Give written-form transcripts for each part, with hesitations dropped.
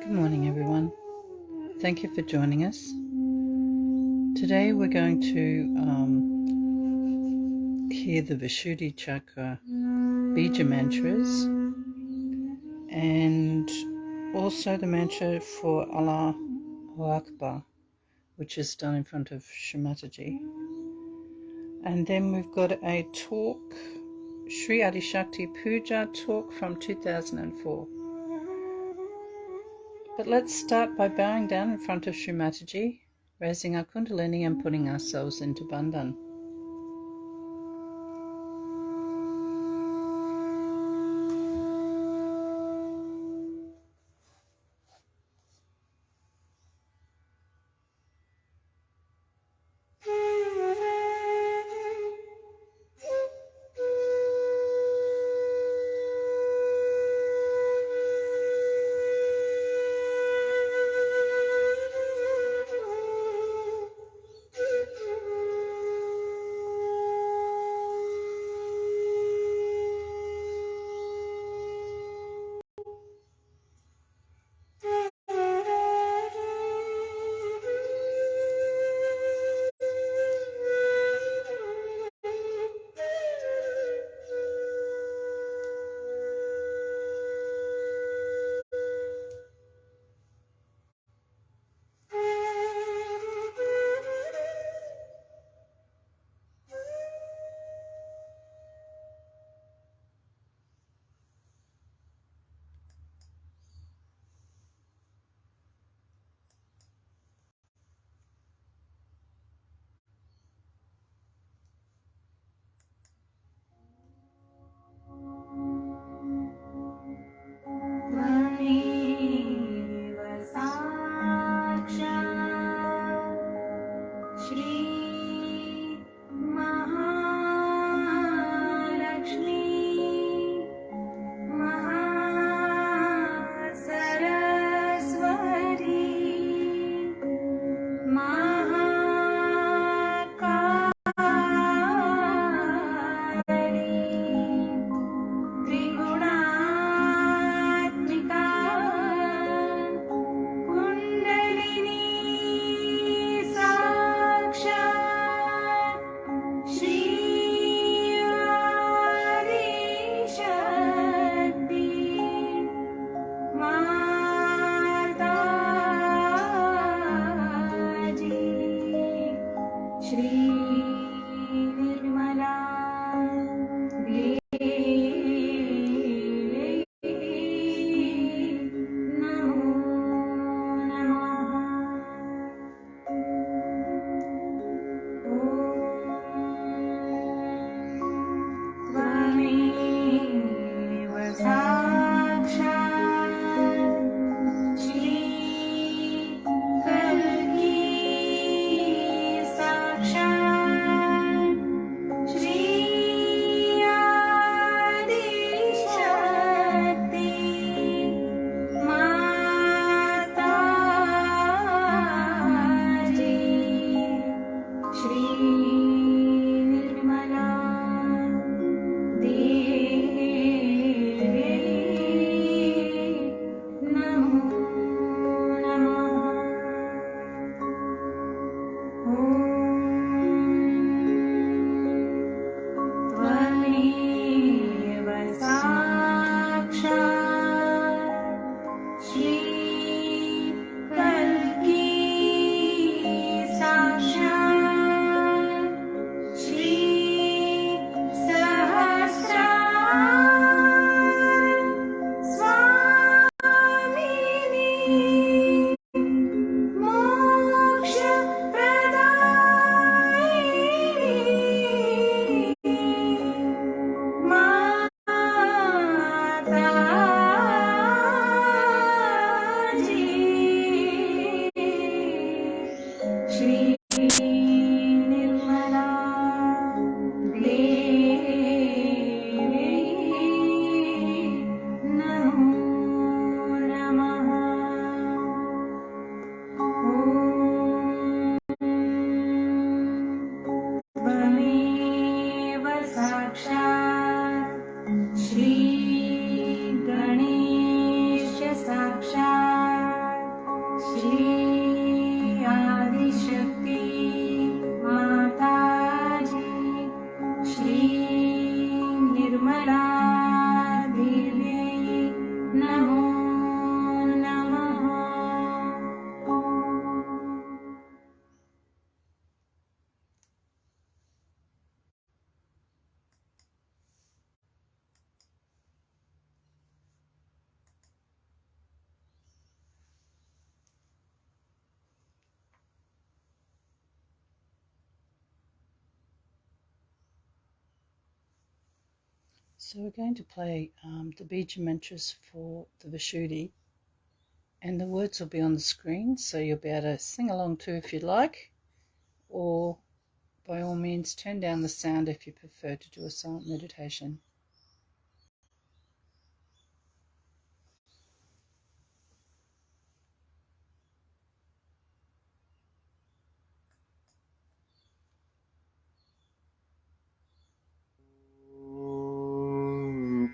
Good morning, everyone. Thank you for joining us. Today we're going to hear the Vishuddhi Chakra Bija mantras and also the mantra for Allahu Akbar, which is done in front of Shri Mataji. And then we've got a talk, Sri Adi Shakti Puja talk from 2004. But let's start by bowing down in front of Shri Mataji, raising our Kundalini and putting ourselves into Bandhan. Shri Mataji, So we're going to play the Bija mantras for the Vishuddhi, and the words will be on the screen, so you'll be able to sing along too if you'd like, or by all means turn down the sound if you prefer to do a silent meditation.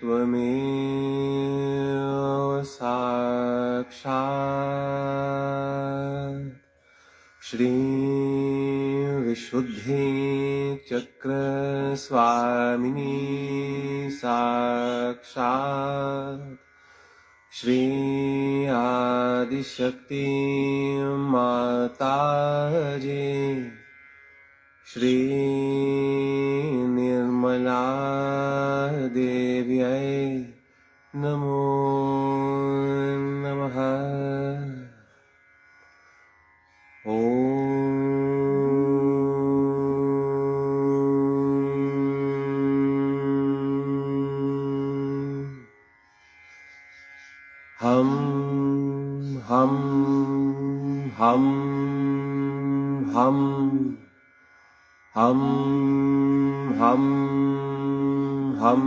त्वमेव साक्षात् श्री विशुद्धिचक्रस्वामिनी साक्षात् श्री आदिशक्ति माताजी श्री निर्मला देव्यै नमो नमः। हम हम हम हम हम हम हम हम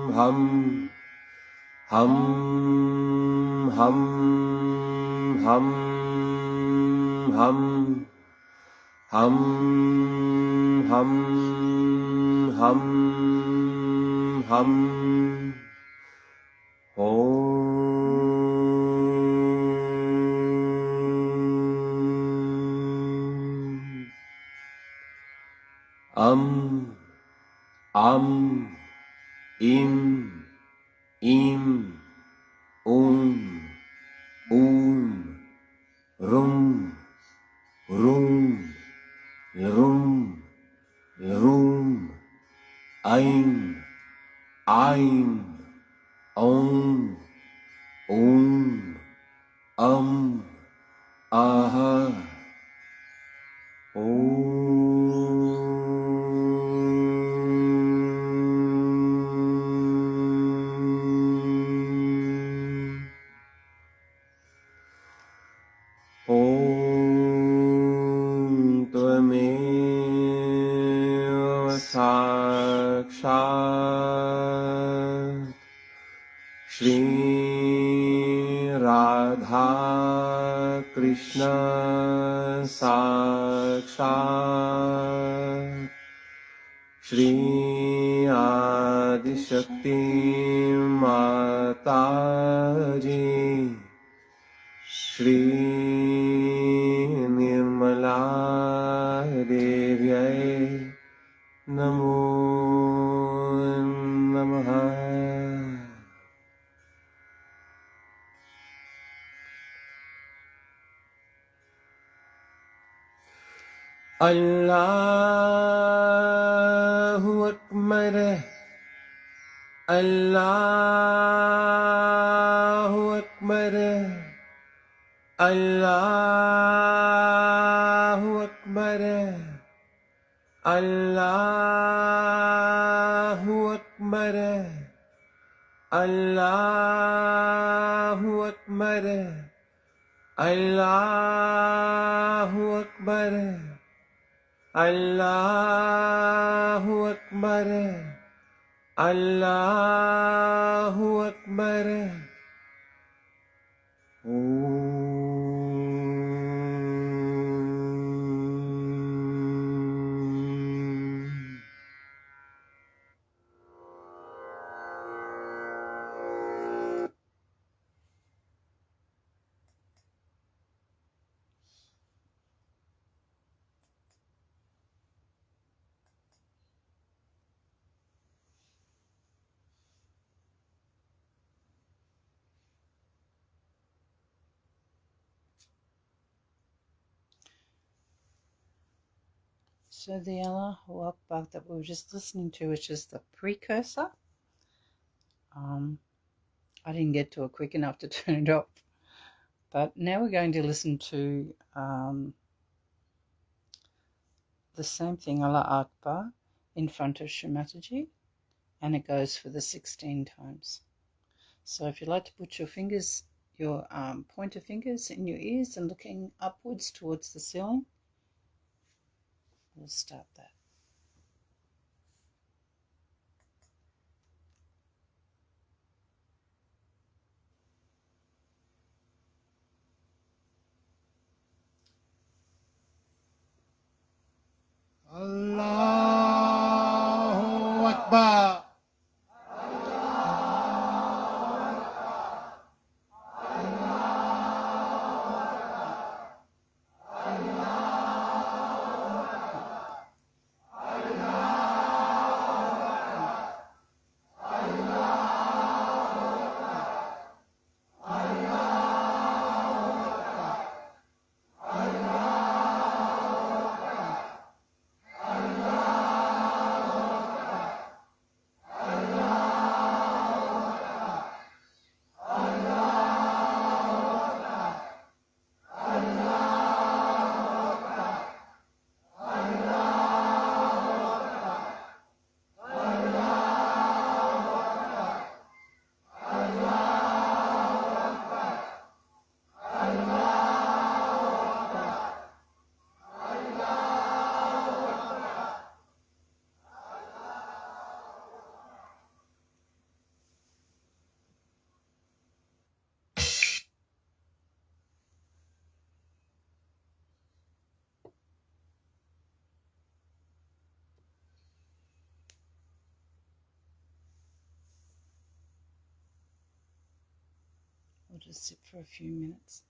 हम हम हम हम हम हम हम हम Am, im, rum, rum, rum, rum, ein, om, aha, त्वमेव साक्षात् श्री राधा कृष्ण साक्षात् श्री आदिशक्ति माताजी श्री निर्मला देव्यै नमो नमः। अल्लाहु अकबर अल्लाहु अकबर अल्लाहु अकबर अल्लाहु अकबर अल्लाहु अकबर अल्लाहु अकबर अल्लाहु अकबर अल्लाहु Akbar. So the Allahu Akbar that we were just listening to, which is the precursor, I didn't get to it quick enough to turn it off. But now we're going to listen to the same thing, Allah Akbar, in front of Shri Mataji. and it goes for the 16 times. So if you like to put your fingers, your pointer fingers in your ears and looking upwards towards the ceiling, we'll start that. Allahu Akbar. We'll just sit for a few minutes.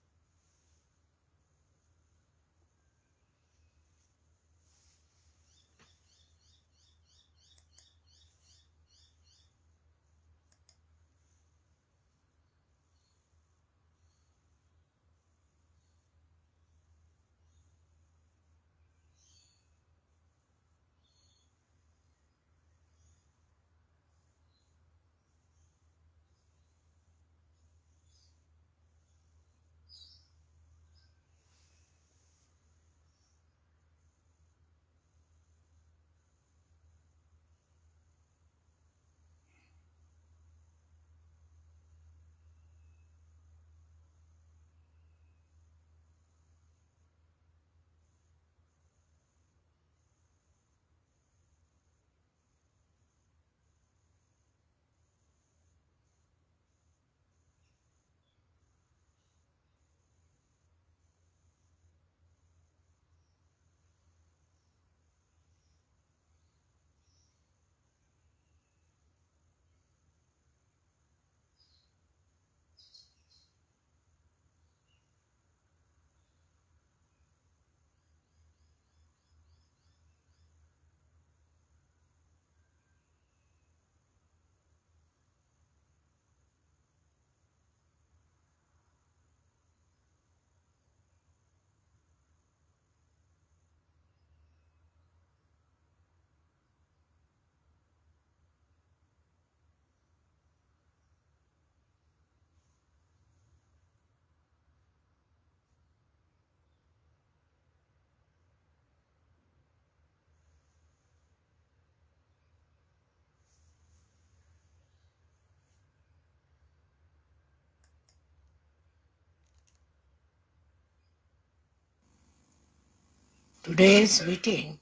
Today's meeting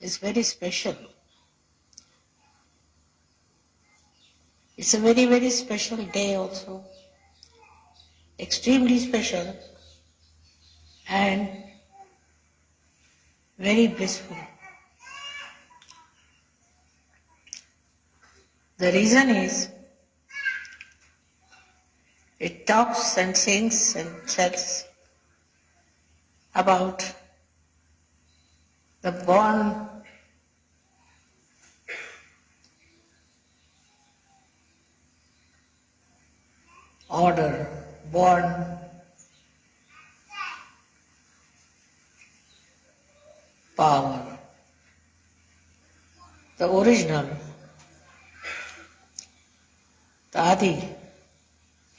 is very special. It's a very, very special day also. Extremely special and very blissful. The reason is it talks and sings and tells about the born order, born power, the original, the Adi,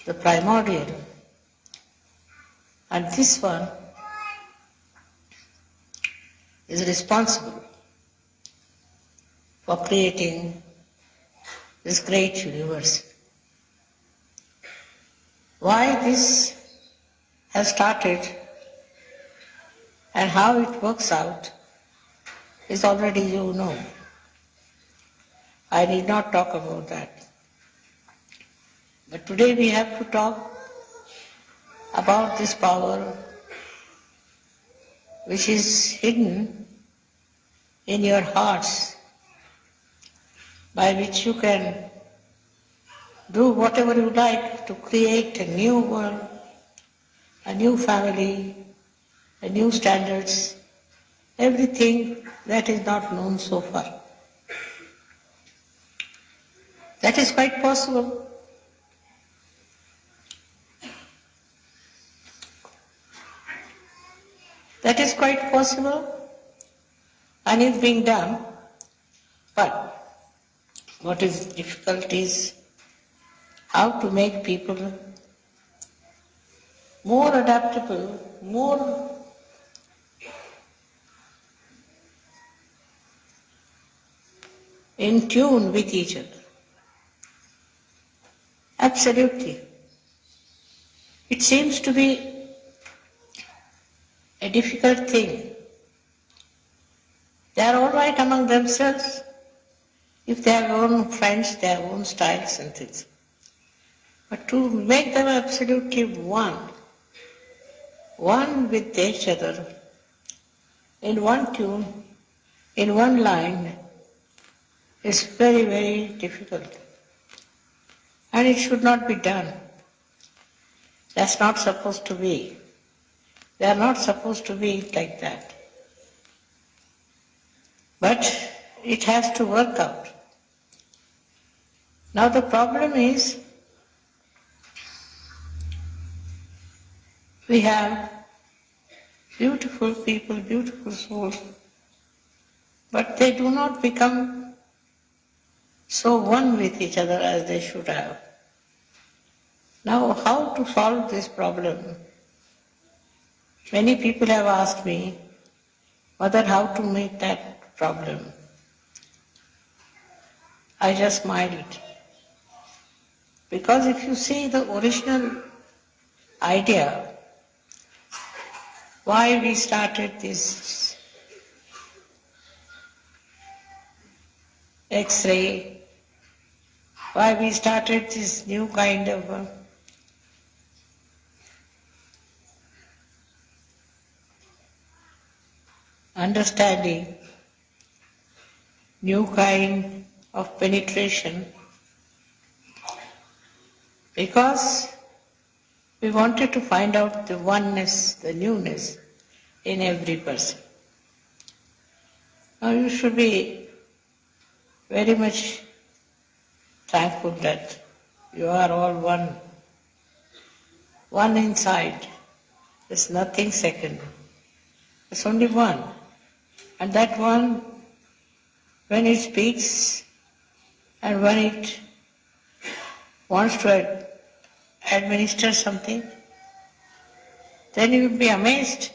the primordial. And this one is responsible for creating this great universe. Why this has started and how it works out is already you know. I need not talk about that. But today we have to talk about this power which is hidden in your hearts, by which you can do whatever you like to create a new world, a new family, a new standards, everything that is not known so far. That is quite possible. That is quite possible and is being done. But what is difficult is how to make people more adaptable, more in tune with each other. Absolutely. It seems to be a difficult thing. They are all right among themselves. If they have own friends, they have own styles and things. But to make them absolutely one with each other, in one tune, in one line, is very, very difficult. And it should not be done. That's not supposed to be. They are not supposed to be like that. But it has to work out. Now the problem is, we have beautiful people, beautiful souls, but they do not become so one with each other as they should have. Now, how to solve this problem? Many people have asked me, Mother, how to make that problem? I just smiled. Because if you see the original idea, why we started this X-ray, why we started this new kind of understanding, new kind of penetration, because we wanted to find out the oneness, the newness in every person. Now you should be very much thankful that you are all one. One inside. There's nothing second. There's only one. And that one, when it speaks and when it wants to administer something, then you will be amazed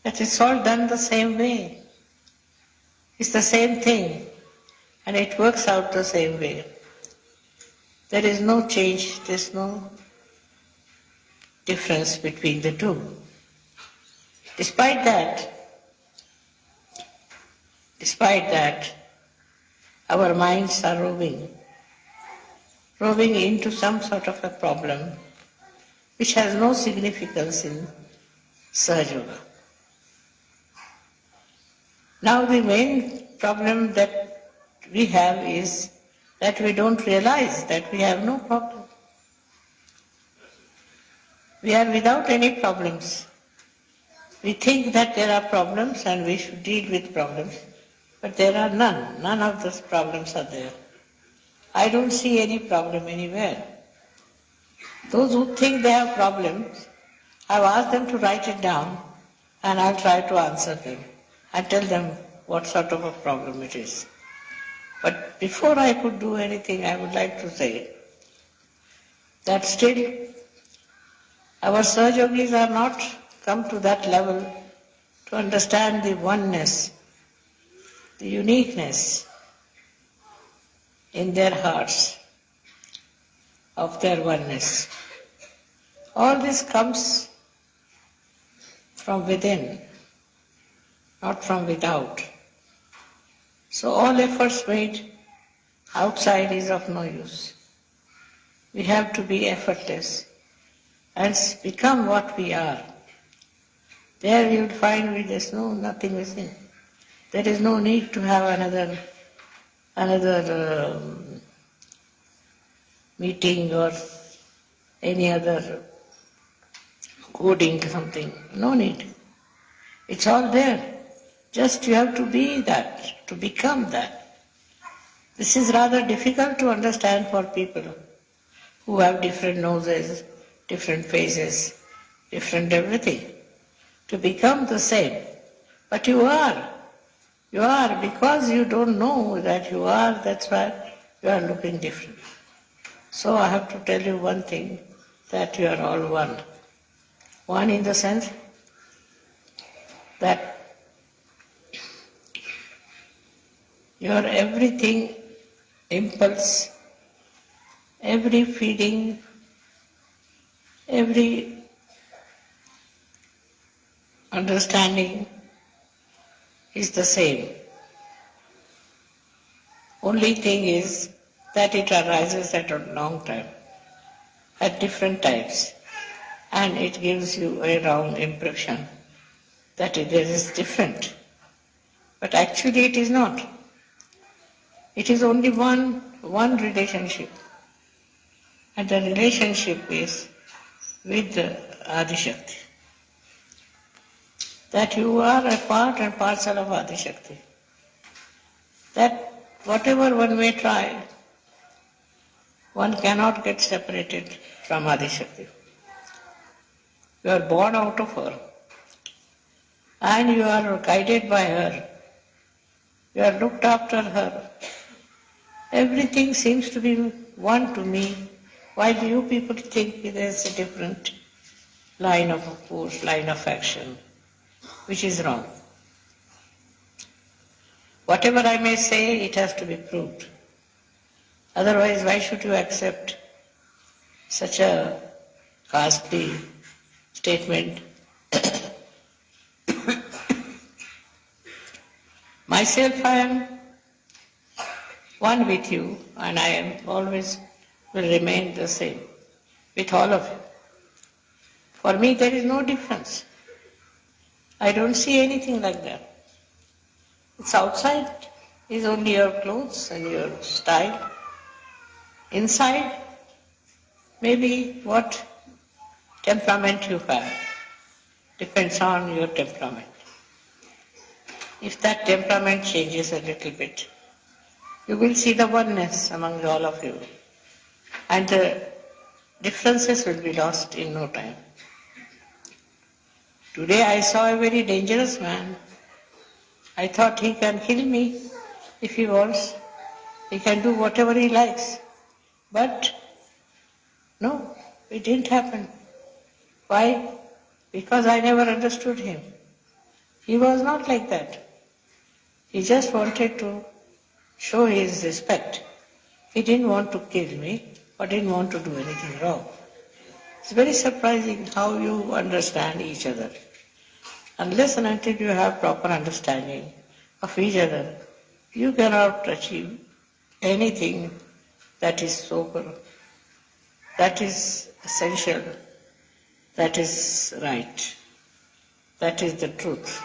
that it's all done the same way. It's the same thing and it works out the same way. There is no change, there is no difference between the two. Despite that, our minds are roving into some sort of a problem which has no significance in Sahaja. Now the main problem that we have is that we don't realize that we have no problem. We are without any problems. We think that there are problems and we should deal with problems, but there are none. None of those problems are there. I don't see any problem anywhere. Those who think they have problems, I've asked them to write it down and I'll try to answer them and tell them what sort of a problem it is. But before I could do anything, I would like to say that still our Sahajogis are not come to that level to understand the oneness, the uniqueness in their hearts of their oneness. All this comes from within, not from without. So all efforts made outside is of no use. We have to be effortless and become what we are. There you will find there's nothing within. There is no need to have another meeting or any other coding something. No need. It's all there. Just you have to be that, to become that. This is rather difficult to understand for people who have different noses, different faces, different everything. To become the same. But you are. You are because you don't know that you are, that's why you are looking different. So I have to tell you one thing, that you are all one. One in the sense that your everything, impulse, every feeling, every understanding is the same. Only thing is that it arises at a long time, at different times, and it gives you a wrong impression that it is different. But actually it is not. It is only one relationship. And the relationship is with the Adishakti. That you are a part and parcel of Adishakti. That whatever one may try, one cannot get separated from Adishakti. You are born out of her and you are guided by her. You are looked after her. Everything seems to be one to me, while you people think there is a different line of course, line of action, which is wrong. Whatever I may say, it has to be proved. Otherwise, why should you accept such a ghastly statement? Myself, I am one with you, and I am always will remain the same with all of you. For me, there is no difference. I don't see anything like that. It's outside is only your clothes and your style. Inside, maybe what temperament you have depends on your temperament. If that temperament changes a little bit, you will see the oneness among all of you, and the differences will be lost in no time. Today I saw a very dangerous man. I thought he can kill me if he wants. He can do whatever he likes. But no, it didn't happen. Why? Because I never understood him. He was not like that. He just wanted to show his respect. He didn't want to kill me or didn't want to do anything wrong. It's very surprising how you understand each other. Unless and until you have proper understanding of each other, you cannot achieve anything that is sober, that is essential, that is right, that is the truth.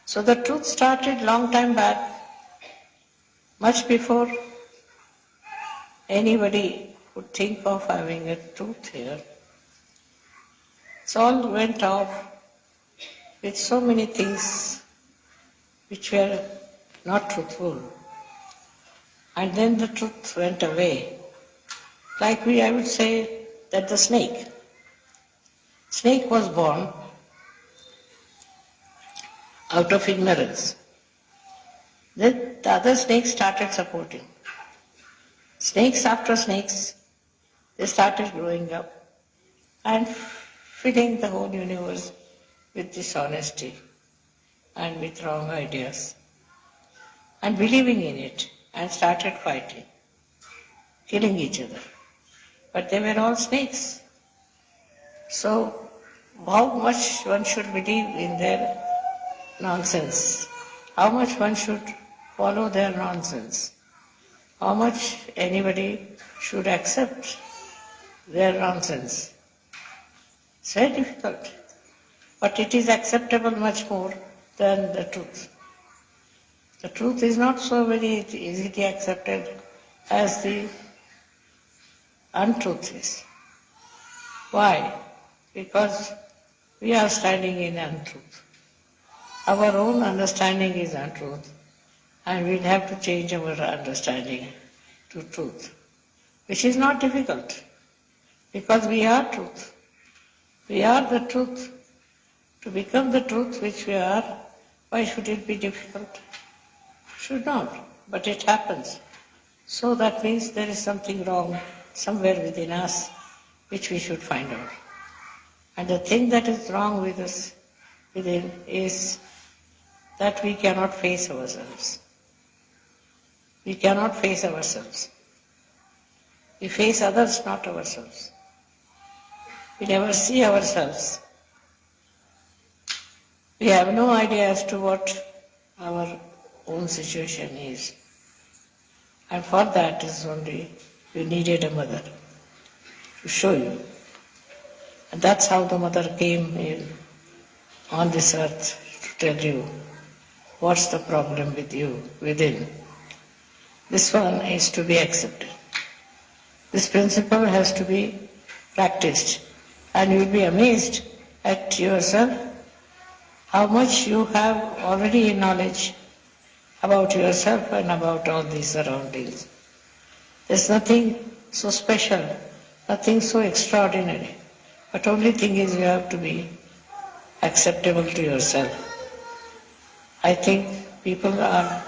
So the truth started long time back, much before anybody would think of having a truth here. It all went off with so many things which were not truthful. And then the truth went away. Like I would say that the snake was born out of ignorance. Then the other snakes started supporting. Snakes after snakes, they started growing up and filling the whole universe with dishonesty and with wrong ideas and believing in it and started fighting, killing each other. But they were all snakes. So, how much one should believe in their nonsense? How much one should follow their nonsense? How much anybody should accept their nonsense? It's very difficult. But it is acceptable much more than the truth. The truth is not so very easily accepted as the untruth is. Why? Because we are standing in untruth. Our own understanding is untruth, and we'll have to change our understanding to truth, which is not difficult, because we are truth. We are the truth. To become the truth which we are, why should it be difficult? Should not, but it happens. So that means there is something wrong somewhere within us which we should find out. And the thing that is wrong with us within is that we cannot face ourselves. We cannot face ourselves. We face others, not ourselves. We never see ourselves. We have no idea as to what our own situation is. And for that is only you needed a mother to show you. And that's how the mother came in on this earth to tell you what's the problem with you within. This one is to be accepted. This principle has to be practiced. And you will be amazed at yourself how much you have already in knowledge about yourself and about all these surroundings. There's nothing so special, nothing so extraordinary. But only thing is you have to be acceptable to yourself. I think people are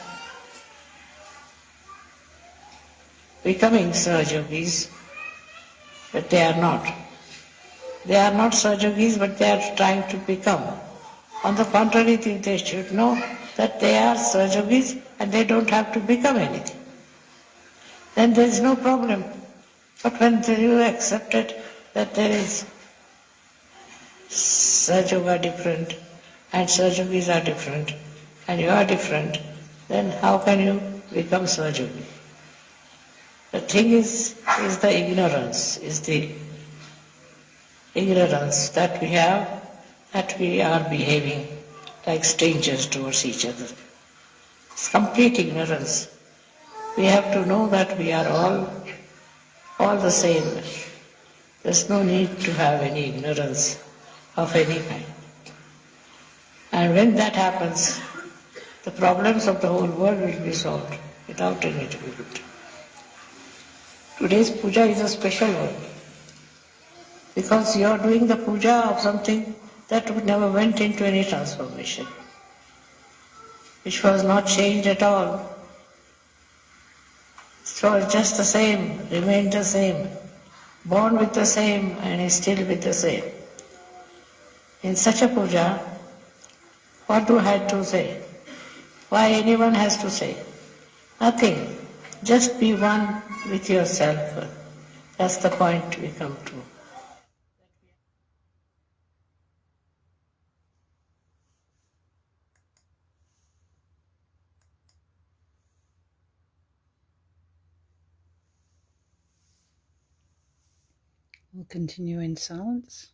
becoming Sahajogis, but they are not. They are not Sahajogis, but they are trying to become. On the contrary, they should know that they are Sahajogis and they don't have to become anything. Then there is no problem. But when you accepted that there is Sahajoga different and Sahajogis are different and you are different, then how can you become Sahajogi? The thing is the ignorance, that we have, that we are behaving like strangers towards each other. It's complete ignorance. We have to know that we are all the same. There's no need to have any ignorance of any kind. And when that happens, the problems of the whole world will be solved without any difficulty. Today's puja is a special one because you are doing the puja of something that never went into any transformation, which was not changed at all. So it's just the same, remained the same, born with the same and is still with the same. In such a puja, what do I have to say? Why anyone has to say? Nothing. Just be one with yourself. That's the point we come to. We'll continue in silence.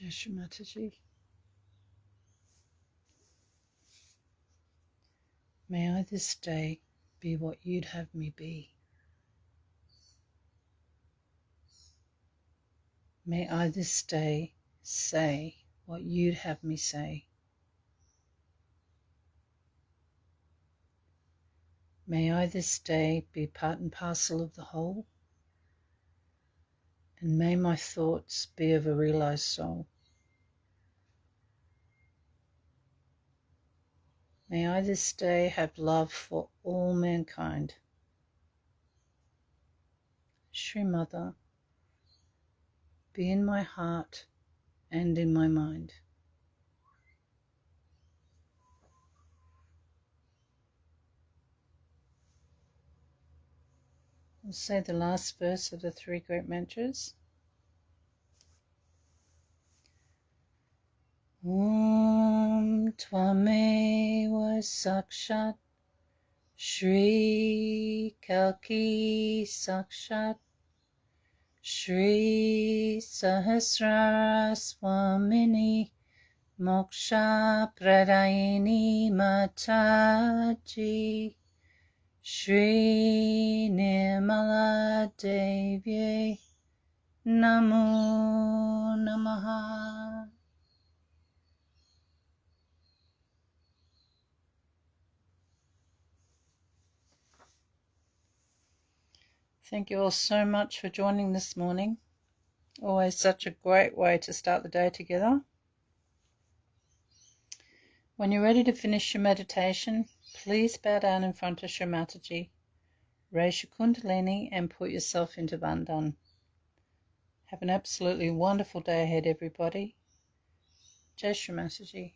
Shri Mataji. May I this day be what you'd have me be. May I this day say what you'd have me say. May I this day be part and parcel of the whole, and may my thoughts be of a realized soul. May I this day have love for all mankind. Shri Mother, be in my heart and in my mind. We'll say the last verse of the three great mantras. Om Tvameva Sakshat Shri Kalki Sakshat Shri Sahasrara Swamini Moksha Pradayini Mataji Shri Nirmala Devi Namo Namaha. Thank you all so much for joining this morning. Always such a great way to start the day together. When you're ready to finish your meditation, please bow down in front of Shri Mataji. Raise your kundalini and put yourself into Bandhan. Have an absolutely wonderful day ahead, everybody. Jai Shri Mataji.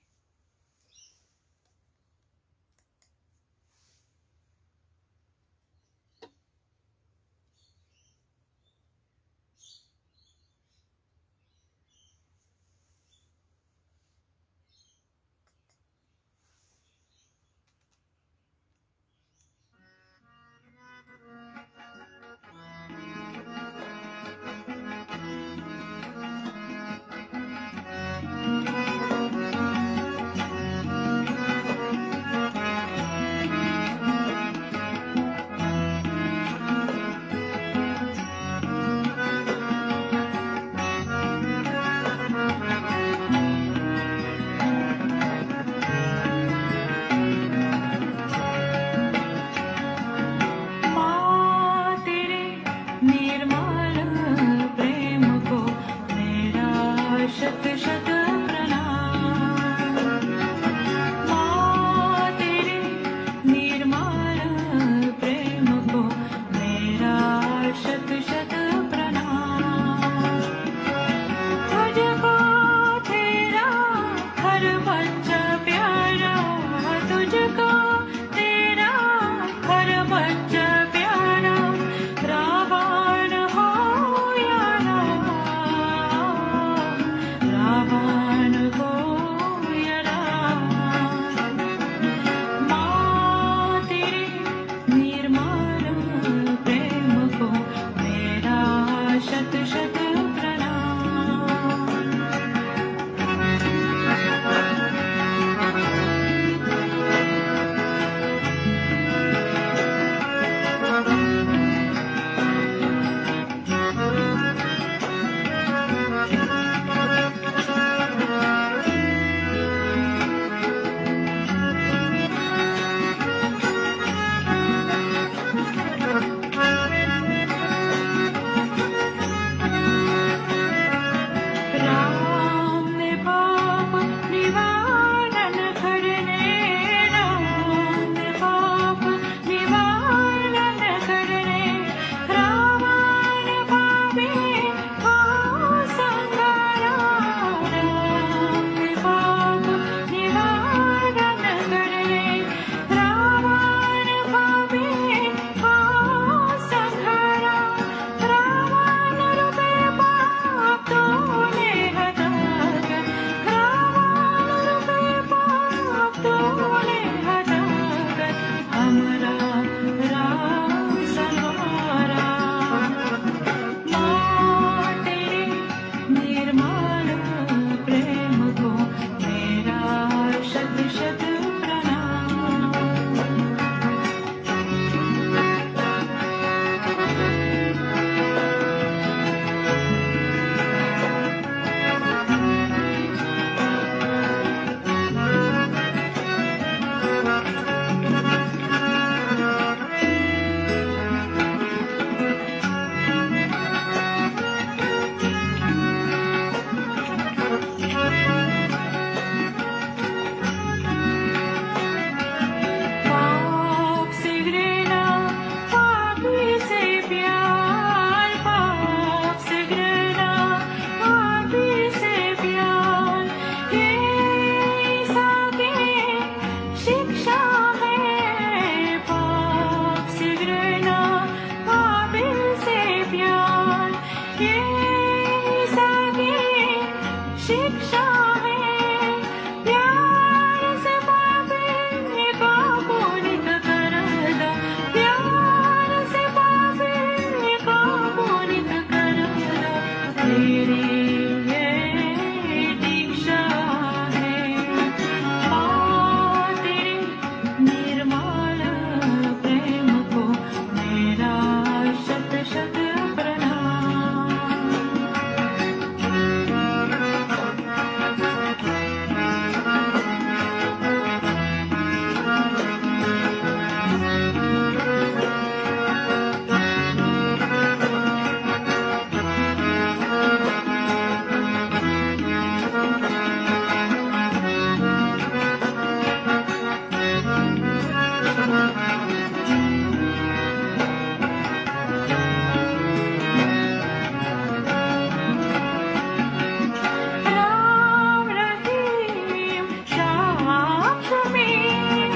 Ram Rahim Shyam Shamim,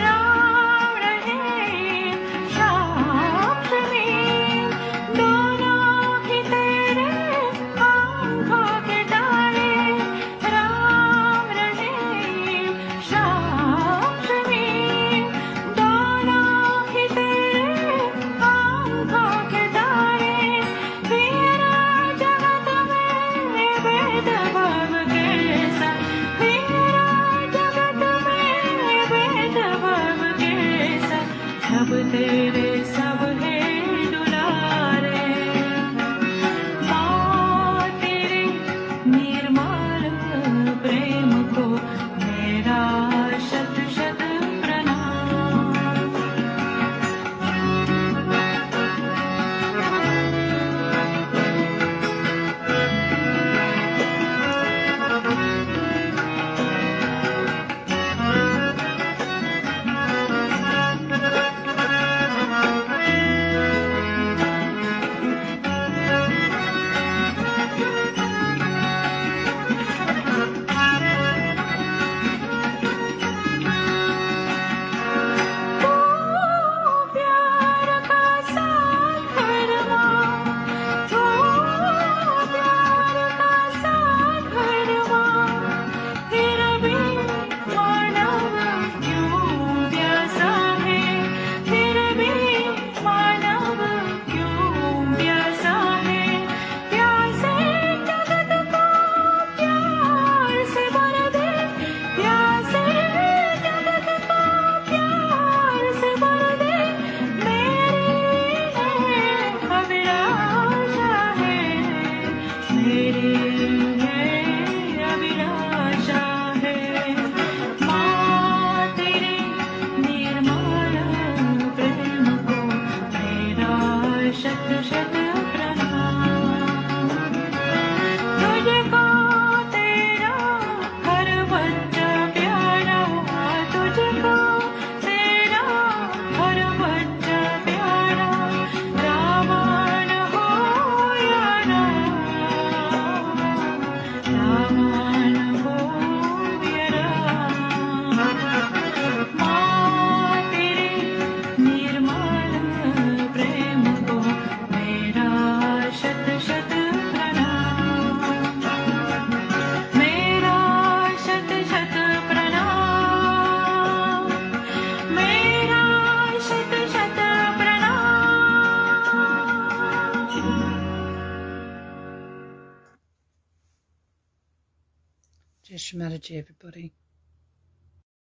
Ram Rahim Shyam Shamim, दोनों ही तेरे आँखों के तारे। राम रहीम श्याम शमीम, दोनों ही तेरे आँखों के तारे। तेरा जगत में भेदभाव कैसा, तेरा जगत में भेदभाव कैसा, सब तेरे सब है दुलारे। माँ तेरे निर्मल प्रेम को मेरा शत शत प्रणाम। तू प्यार का सागरवा, तू प्यार का सागरवा, फिर भी मानव क्यों प्यासा है, फिर भी मानव क्यों प्यासा है। प्यासे जगत को प्यार से भर दे, प्यासे जगत को प्यार से भर दे। मेरी है अभिलाषा है, मेरी है अभिलाषा है। माँ तेरे निर्मल प्रेम को मेरा शत शत प्रणाम। तुझको तेरा हर बच्चा प्यारा, तुझको तेरा हर बच्चा प्यारा। रावण हो या राम, रावण हो या राम। माँ तेरे निर्मल प्रेम को मेरा शत शत प्रणाम, मेरा शत शत प्रणाम, मेरा शत शत प्रणाम। Jai Shri Mataji, everybody.